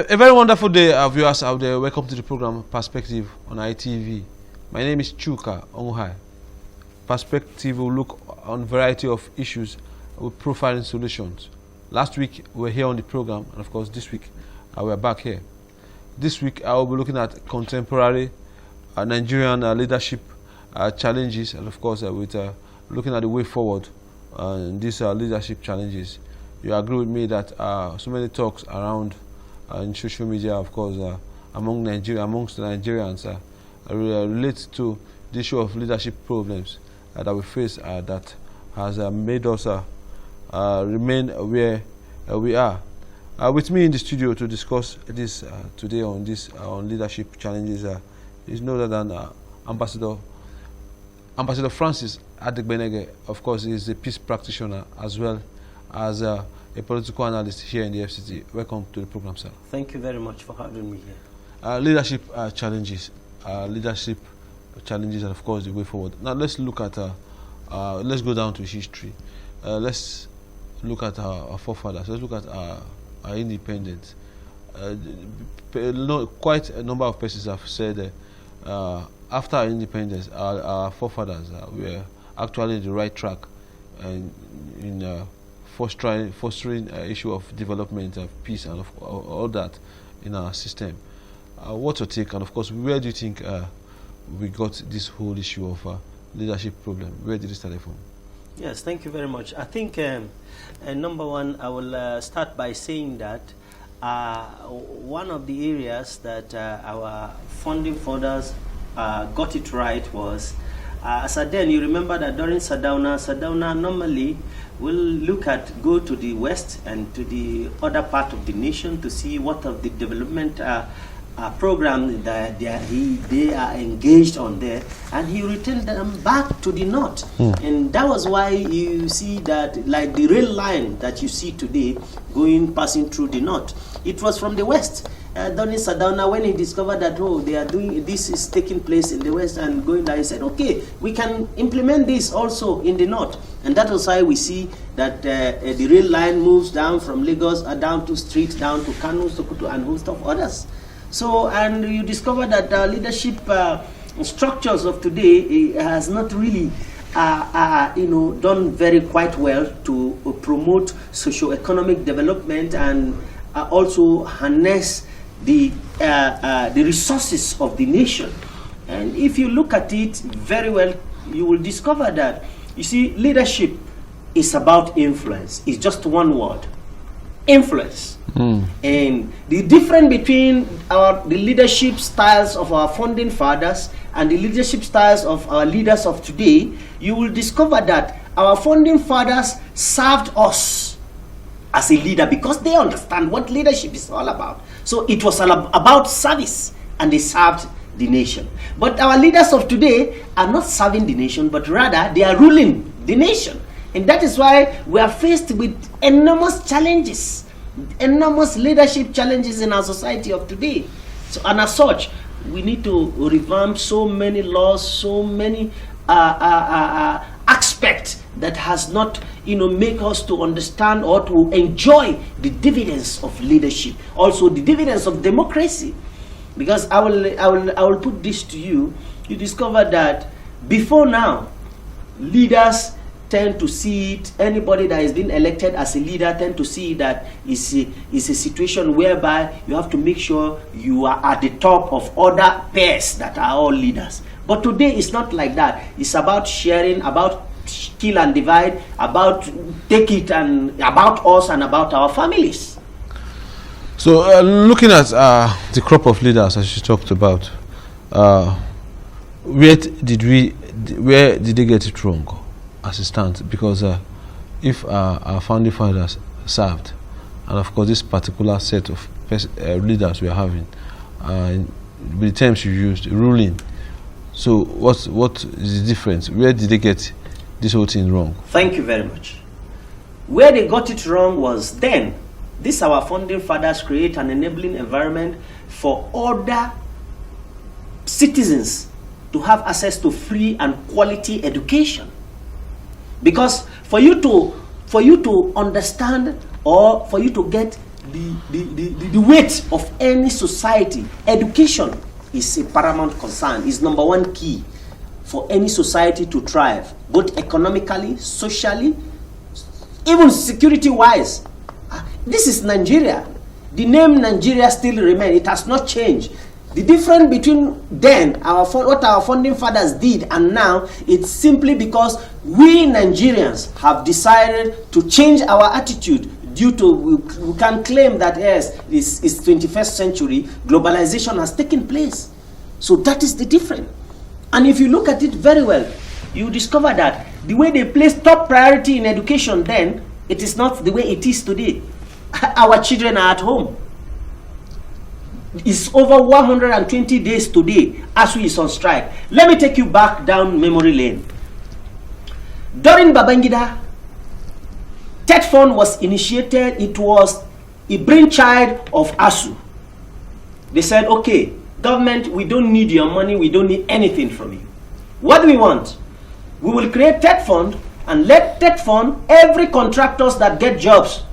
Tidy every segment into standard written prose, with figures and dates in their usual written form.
A very wonderful day, our viewers out there. Welcome to the program Perspective on ITV. My name is Chuka Onguhai. Perspective will look on a variety of issues with profiling solutions. Last week we were here on the program, and of course this week we are back here. This week I will be looking at contemporary Nigerian leadership challenges, and of course with looking at the way forward in these leadership challenges. You agree with me that so many talks around in social media, of course, amongst the Nigerians relate to the issue of leadership problems that we face that has made us remain where we are. With me in the studio to discuss this today on leadership challenges is no other than Ambassador Francis Adegbenege. Of course, he is a peace practitioner as well as a political analyst here in the FCT. Welcome to the program, sir. Thank you very much for having me here. Leadership challenges, and of course the way forward. Now let's look at, let's go down to history. Let's look at our forefathers. Let's look at our independence. Quite a number of persons have said after our independence, our forefathers were actually on the right track in fostering issue of development, of peace, and of all that in our system. What's your take? And of course, where do you think we got this whole issue of leadership problem? Where did it start from? Yes, thank you very much. I think number one, I will start by saying that one of the areas that our founding fathers got it right was, then you remember that during Sardauna normally will go to the west and to the other part of the nation to see what of the development program that they are engaged on there, and he returned them back to the north. And that was why you see that, like the rail line that you see today passing through the north, it was from the west. During Sardauna, when he discovered that they are doing this is taking place in the west and going there, he said, okay, we can implement this also in the north. And that was why we see that the rail line moves down from Lagos down to street, down to Kano, Sokoto, and host of others. So, and you discover that leadership structures of today has not really done very quite well to promote socio-economic development and also harness the resources of the nation. And if you look at it very well, you will discover that, you see, leadership is about influence. It's just one word: influence. And the difference between the leadership styles of our founding fathers and the leadership styles of our leaders of today, you will discover that our founding fathers served us as a leader because they understand what leadership is all about. So it was all about service, and they served the nation. But our leaders of today are not serving the nation, but rather they are ruling the nation. And that is why we are faced with enormous challenges, enormous leadership challenges in our society of today. So, and as such, we need to revamp so many laws, so many aspects that has not, make us to understand or to enjoy the dividends of leadership, also the dividends of democracy. Because I will put this to you. You discover that before now, leaders tend to see it, anybody that has been elected as a leader tend to see that it's a situation whereby you have to make sure you are at the top of other peers that are all leaders. But today it's not like that. It's about sharing, about kill and divide, about take it, and about us and about our families. So looking at the crop of leaders as you talked about, where did they get it wrong as it stands? Because if our founding fathers served, and of course this particular set of leaders we are having, with the terms you used, ruling, so what is the difference? Where did they get this whole thing wrong? Thank you very much. Where they got it wrong was then, our founding fathers create an enabling environment for other citizens to have access to free and quality education. Because for you to understand, or for you to get the weight of any society, education is a paramount concern, is number one key for any society to thrive, both economically, socially, even security-wise. This is Nigeria. The name Nigeria still remains. It has not changed. The difference between then, what our founding fathers did, and now, it's simply because we Nigerians have decided to change our attitude due to, we can claim that yes, it's 21st century, globalization has taken place. So that is the difference. And if you look at it very well, you discover that the way they placed top priority in education then, it is not the way it is today. Our children are at home. It's over 120 days today ASU is on strike. Let me take you back down memory lane. During Babangida, TET Fund was initiated. It was a brainchild of ASU. They said, okay, government, we don't need your money, we don't need anything from you. What do we want? We will create TET Fund and let TET Fund every contractors that get jobs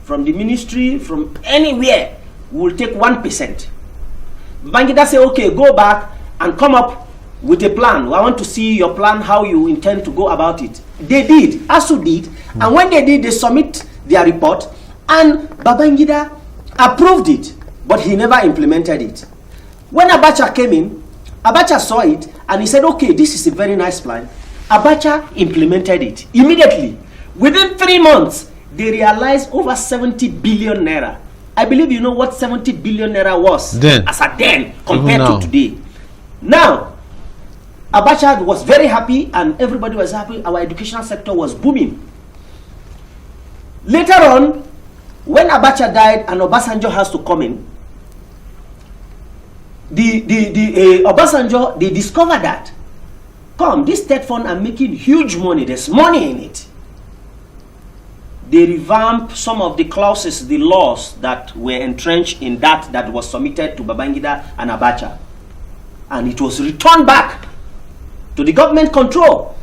from the ministry, from anywhere, we will take 1%. Babangida say, okay, go back and come up with a plan. I want to see your plan, how you intend to go about it. They did, ASU did, and when they did, they submit their report, and Babangida approved it, but he never implemented it. When Abacha came in, Abacha saw it, and he said, okay, this is a very nice plan. Abacha implemented it immediately. Within 3 months, they realized over 70 billion naira. I believe you know what 70 billion naira was then, as a then compared to today. Now, Abacha was very happy and everybody was happy. Our educational sector was booming. Later on, when Abacha died and Obasanjo has to come in, Obasanjo, they discovered that, this TET Fund are making huge money. There's money in it. They revamped some of the clauses, the laws that were entrenched in that was submitted to Babangida and Abacha. And it was returned back to the government control.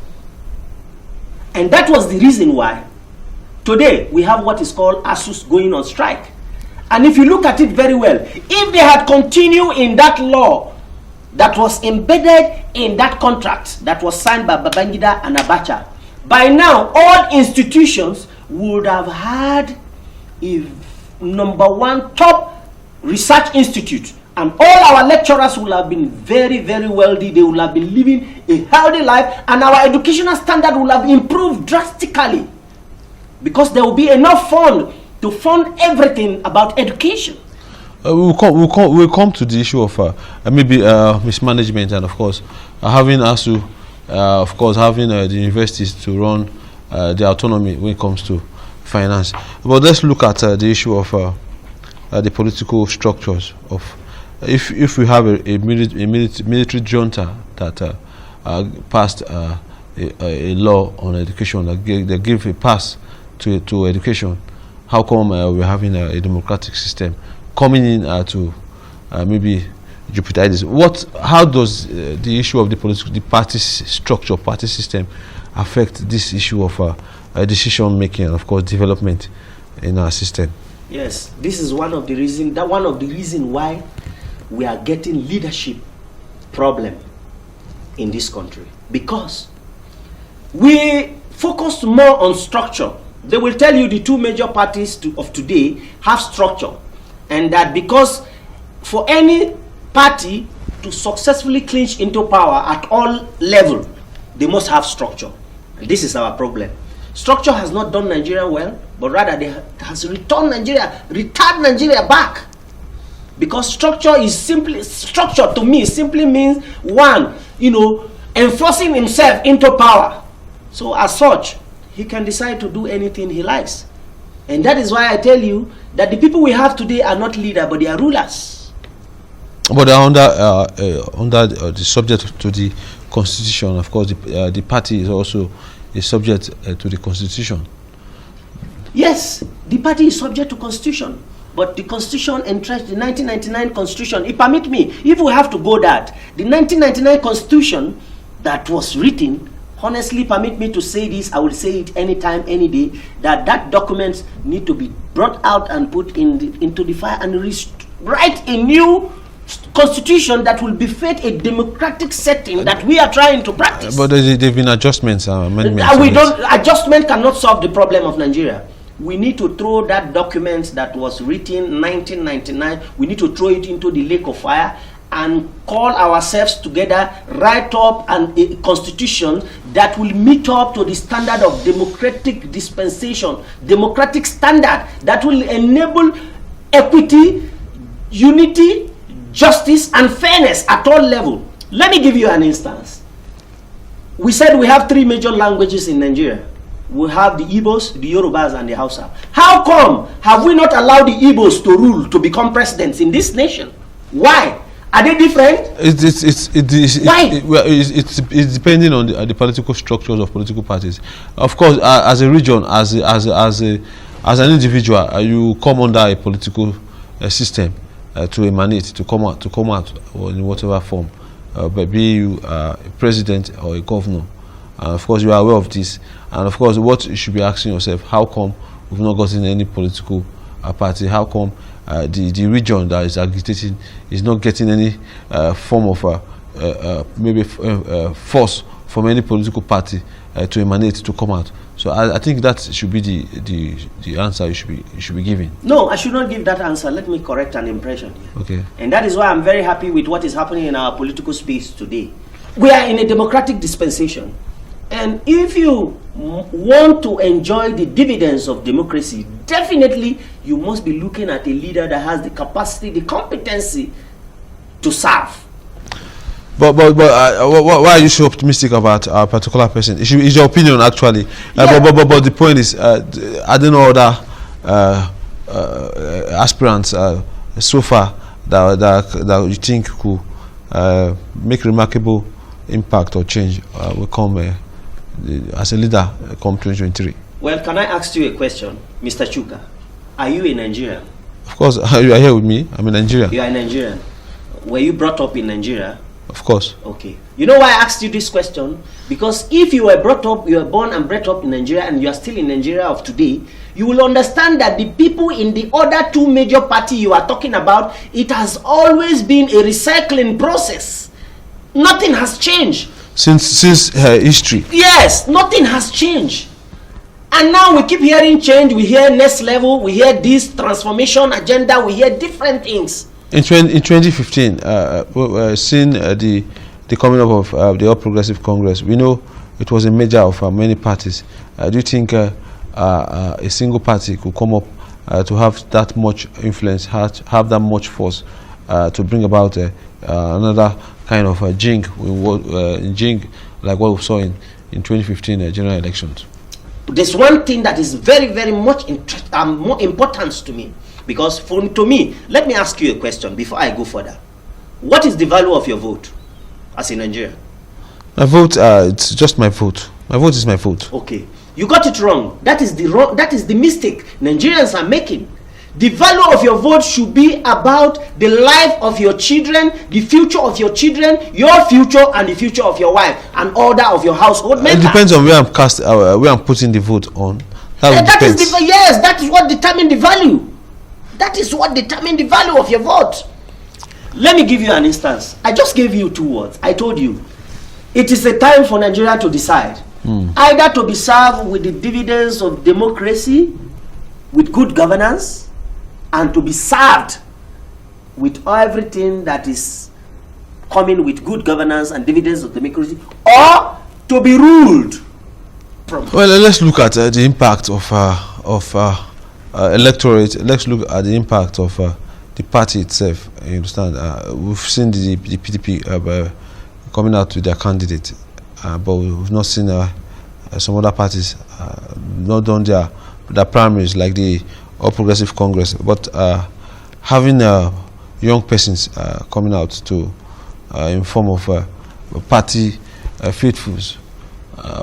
And that was the reason why today we have what is called ASUS going on strike. And if you look at it very well, if they had continued in that law that was embedded in that contract that was signed by Babangida and Abacha, by now all institutions would have had a #1 top research institute, and all our lecturers will have been very, very wealthy. They will have been living a healthy life, and our educational standard will have improved drastically because there will be enough fund to fund everything about education. We'll come to the issue of maybe mismanagement, and of course having ASU, of course having the universities to run the autonomy when it comes to finance. But let's look at the issue of the political structures of if we have a military junta that passed a law on education that give a pass to education. How come we're having a democratic system coming in to maybe jeopardize this? How does the issue of the party structure, party system affect this issue of decision making and of course development in our system? Yes, this is one of the reasons why we are getting leadership problem in this country, because we focus more on structure. They will tell you the two major parties of today have structure, and that because for any party to successfully clinch into power at all levels, they must have structure. And this is our problem. Structure has not done Nigeria well, but rather it has returned Nigeria back. Because structure to me simply means one, enforcing himself into power. So as such, he can decide to do anything he likes. And that is why I tell you that the people we have today are not leaders, but they are rulers. But they are under the subject to the constitution. Of course, the party is also subject to the constitution. Yes, the party is subject to constitution. But the constitution entrenched, the 1999 constitution, permit me, if we have to go that, the 1999 constitution that was written honestly, permit me to say this, I will say it anytime, any day, that documents need to be brought out and put into the fire and write a new constitution that will befit a democratic setting that we are trying to practice. But there have been adjustments, amendments. Adjustment cannot solve the problem of Nigeria. We need to throw that document that was written 1999, we need to throw it into the lake of fire and call ourselves together, write up a constitution that will meet up to the standard of democratic dispensation, democratic standard that will enable equity, unity, justice, and fairness at all levels. Let me give you an instance. We said we have 3 major languages in Nigeria. We have the Igbos, the Yorubas, and the Hausa. How come have we not allowed the Igbos to rule, to become presidents in this nation? Why? Are they different? It's depending on the political structures of political parties. Of course, as a region, as an individual, you come under a political system to emanate, to come out or in whatever form, but be you a president or a governor. Of course, you are aware of this, and of course, what you should be asking yourself: how come we've not gotten any political party? How come the region that is agitating is not getting any form of force from any political party to emanate, to come out? So I think that should be the answer you should be giving. No, I should not give that answer. Let me correct an impression here. Okay. And that is why I'm very happy with what is happening in our political space today. We are in a democratic dispensation. And if you want to enjoy the dividends of democracy, definitely you must be looking at a leader that has the capacity, the competency to serve. But why are you so optimistic about a particular person? It's your opinion, actually. Yeah. But the point is, I don't know other aspirants so far that you think could make remarkable impact or change will come as a leader come 2023. Well, can I ask you a question, Mr. Chuka? Are you a Nigerian? Of course, you are here with me. I'm a Nigerian. You are a Nigerian. Were you brought up in Nigeria? Of course. Okay. You know why I asked you this question? Because if you were born and brought up in Nigeria and you are still in Nigeria of today, you will understand that the people in the other 2 major parties you are talking about, it has always been a recycling process. Nothing has changed. Since history. Yes, nothing has changed. And now we keep hearing change. We hear next level. We hear this transformation agenda. We hear different things. In 2015, seeing the coming up of the All Progressive Congress, we know it was a merger of many parties. Do you think a single party could come up to have that much influence, have that much force to bring about another kind of jing like what we saw in 2015 general elections? There's one thing that is very, very much more important to me, because to me, let me ask you a question before I go further. What is the value of your vote as a Nigerian? My vote, it's just my vote. My vote is my vote. Okay, you got it wrong. That is the mistake Nigerians are making. The value of your vote should be about the life of your children, the future of your children, your future, and the future of your wife, and order of your household members. It depends on where I'm putting the vote on. That is what determines the value. That is what determines the value of your vote. Let me give you an instance. I just gave you 2 words. I told you, it is a time for Nigeria to decide. Either to be served with the dividends of democracy, with good governance, and to be served with everything that is coming with good governance and dividends of democracy, or to be ruled from. Well, let's look at the impact of electorate. Let's look at the impact of the party itself. You understand? We've seen the PDP coming out with their candidate, but we've not seen some other parties not done their primaries like the All Progressive Congress, but having young persons coming out to in form of party faithfuls.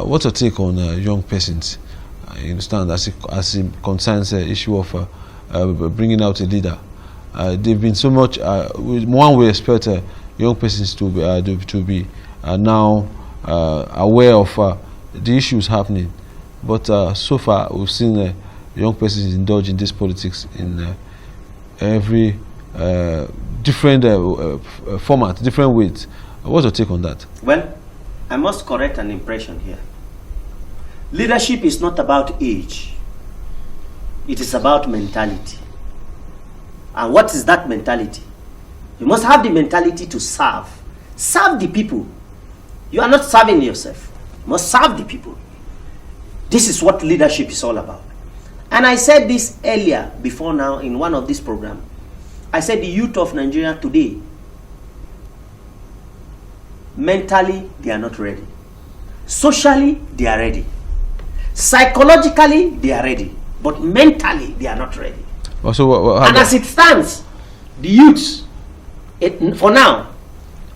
What's your take on young persons? You understand, as it concerns the issue of bringing out a leader. They've been so much. One we expect young persons to be now aware of the issues happening. But so far, we've seen young persons indulge in this politics in every different format, different ways. What's your take on that? Well, I must correct an impression here. Leadership is not about age. It is about mentality. And what is that mentality? You must have the mentality to serve. Serve the people. You are not serving yourself. You must serve the people. This is what leadership is all about. And I said this earlier, before now, in one of these programs. I said the youth of Nigeria today, mentally, they are not ready. Socially, they are ready. Psychologically, they are ready. But mentally, they are not ready. So, and as it stands, the youths, for now,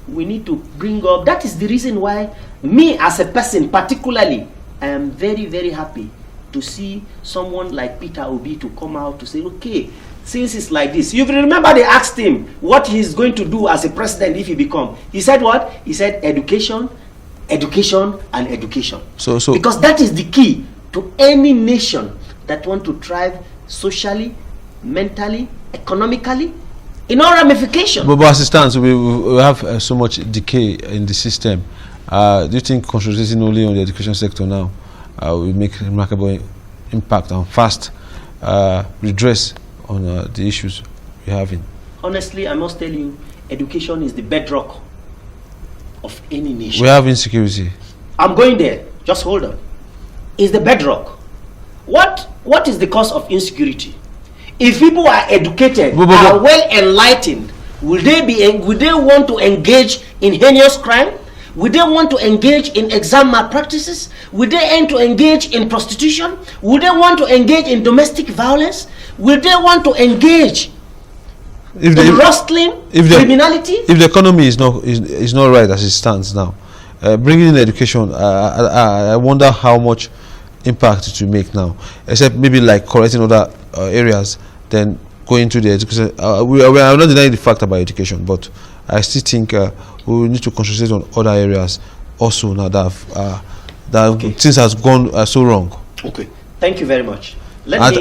we need to bring up. That is the reason why me as a person particularly, I am very, very happy to see someone like Peter Obi to come out to say, okay, since it's like this. You remember they asked him what he's going to do as a president if he become. He said what? He said education, education, and education. So because that is the key to any nation that want to thrive socially, mentally, economically, in all ramifications. But as it stands, we have so much decay in the system. Do you think concentrating only on the education sector now will make a remarkable impact and fast redress on the issues we're having? Honestly, I must tell you, education is the bedrock of any nation. We have insecurity. I'm going there. Just hold on. It's the bedrock. What is the cause of insecurity? If people are educated, are well enlightened, will they want to engage in heinous crime? Will they want to engage in exam malpractices? Will they want to engage in prostitution? Will they want to engage in domestic violence? Will they want to engage in rustling, criminality? If the economy is not right as it stands now, bringing in education, I wonder how much impact it will make now. Except maybe like correcting other areas, then going to the education. We are not denying the fact about education, but I still think we need to concentrate on other areas also now that things has gone so wrong. Okay, thank you very much. Let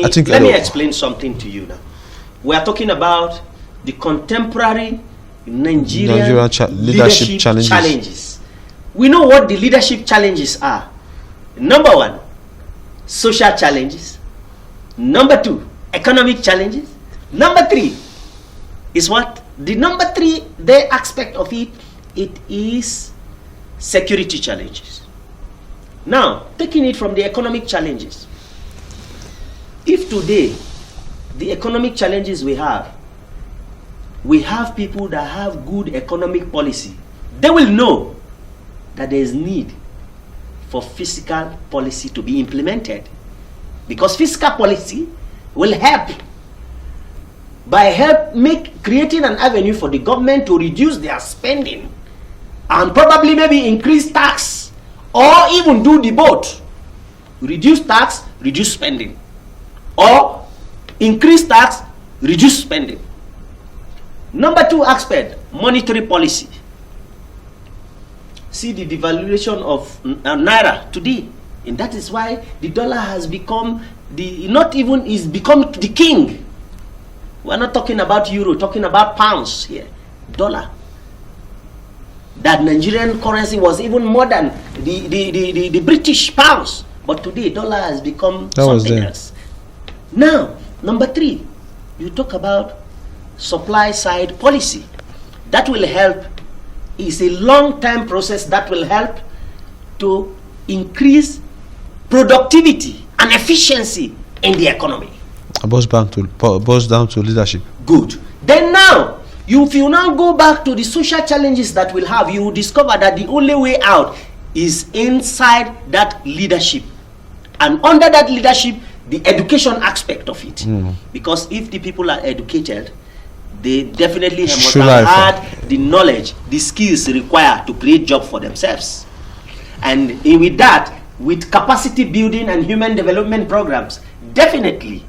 me explain something to you now. We are talking about the contemporary Nigerian leadership challenges. We know what the leadership challenges are. Number one, social challenges. Number two, economic challenges. Number three is what? The number three, the aspect of it is security challenges. Now, taking it from the economic challenges. If today, the economic challenges we have people that have good economic policy, they will know that there is need for fiscal policy to be implemented. Because fiscal policy will help creating an avenue for the government to reduce their spending and probably maybe increase tax or even do the both. Reduce tax, reduce spending. Or increase tax, reduce spending. Number two aspect, monetary policy. See the devaluation of Naira today. And that is why the dollar has become become the king. We're not talking about euro, talking about pounds here. Dollar. That Nigerian currency was even more than the British pounds. But today, dollar has become something else. Now, number three, you talk about supply side policy. That will help. It's a long-term process that will help to increase productivity and efficiency in the economy. Boils down to leadership. Good. Then now, if you now go back to the social challenges that we'll have, you will discover that the only way out is inside that leadership. And under that leadership, the education aspect of it. Because if the people are educated, they definitely must have had the knowledge, the skills required to create jobs for themselves. And with that, with capacity building and human development programs, definitely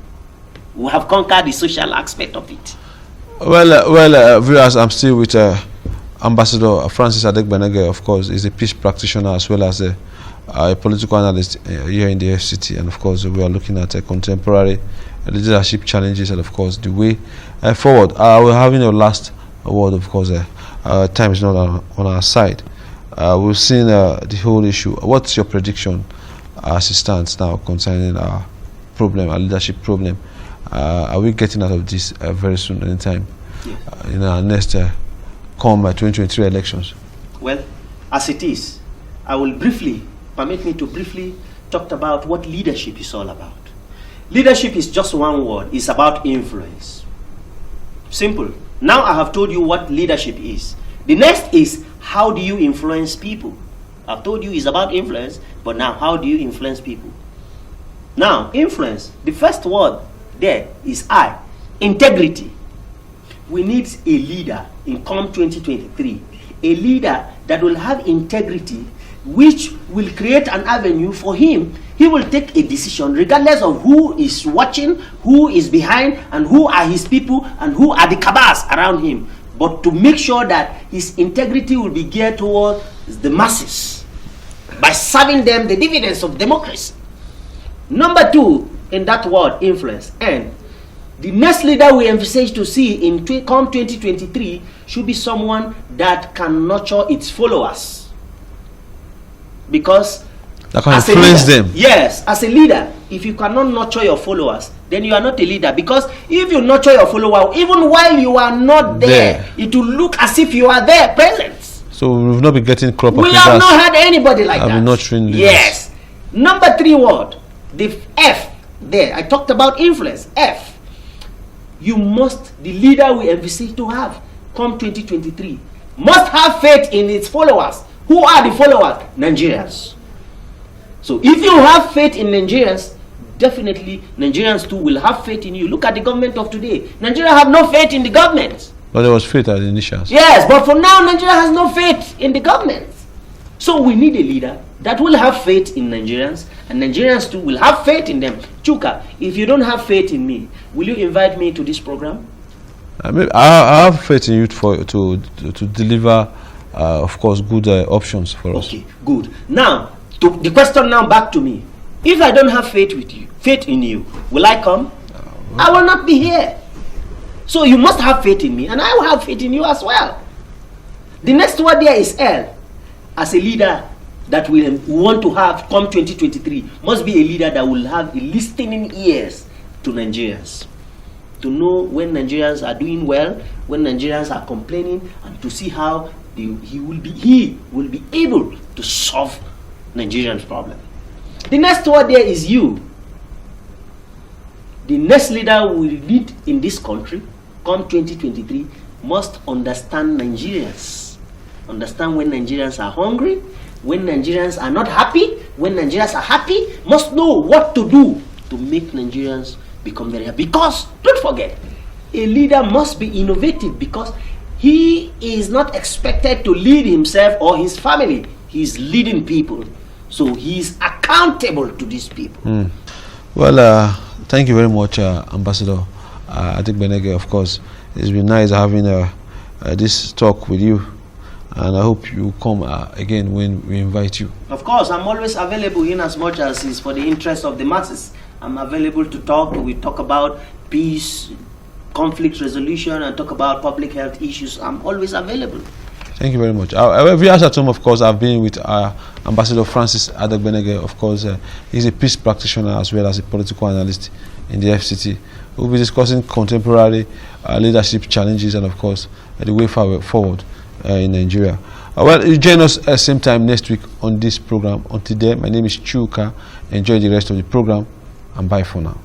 we have conquered the social aspect of it. Well, viewers, I'm still with Ambassador Francis Adegbenege, of course, is a peace practitioner as well as a political analyst here in the FCT, and of course we are looking at contemporary leadership challenges and of course the way forward. We're having a last word, of course. Time is not on our side. We've seen the whole issue. What's your prediction as it stands now concerning our problem, our leadership problem? Are we getting out of this very soon, anytime in our next 2023 elections? Well, as it is, I will permit me to briefly talk about what leadership is all about. Leadership is just one word. It's about influence. Simple. Now I have told you what leadership is. The next is, how do you influence people? I've told you it's about influence, but now how do you influence people? Now, influence, the first word there is I, integrity. We need a leader in COM 2023, a leader that will have integrity, which will create an avenue for him. He will take a decision regardless of who is watching, who is behind, and who are his people, and who are the cabals around him. But to make sure that his integrity will be geared towards the masses by serving them the dividends of democracy. Number two, in that word, influence. And the next leader we envisage to see in COM 2023 should be someone that can nurture its followers. Because that can influence them. Yes, as a leader, if you cannot nurture your followers, then you are not a leader. Because if you nurture your follower, even while you are not there, it will look as if you are there, present. So we've not been getting crop. We have not had anybody like that. Nurturing leaders. Yes. Number three word, the F there. I talked about influence. F. You must, the leader we envisage to have COM 2023, must have faith in its followers. Who are the followers? Nigerians. So if you have faith in Nigerians, definitely Nigerians too will have faith in you. Look at the government of today. Nigeria have no faith in the government. But there was faith at the initials. Yes, but for now, Nigeria has no faith in the government. So we need a leader that will have faith in Nigerians, and Nigerians too will have faith in them. Chuka, if you don't have faith in me, will you invite me to this program? I have faith in you to deliver, of course, good options for us. Okay, good. Now, the question now back to me. If I don't have faith in you, will I come? I will not be here. So you must have faith in me, and I will have faith in you as well. The next word there is L. As a leader that we want to have COM 2023, must be a leader that will have listening ears to Nigerians, to know when Nigerians are doing well, when Nigerians are complaining, and to see how he will be able to solve Nigerians' problem. The next word there is you. The next leader we need in this country, COM 2023, must understand Nigerians. Understand when Nigerians are hungry, when Nigerians are not happy, when Nigerians are happy, must know what to do to make Nigerians become very happy. Because, don't forget, a leader must be innovative, because he is not expected to lead himself or his family. He is leading people. So he is accountable to these people. Well, thank you very much, Ambassador Adegbenege. Of course, it's been nice having this talk with you, and I hope you come again when we invite you. Of course, I'm always available in as much as it's for the interest of the masses. I'm available to talk. We talk about peace, conflict resolution, and talk about public health issues. I'm always available. Thank you very much. Viewers at home, of course, I've been with Ambassador Francis Adegbenege. Of course, he's a peace practitioner as well as a political analyst in the FCT. We'll be discussing contemporary leadership challenges and, of course, the way forward in Nigeria. Well, you join us at the same time next week on this program. Until then, my name is Chuka. Enjoy the rest of the program, and bye for now.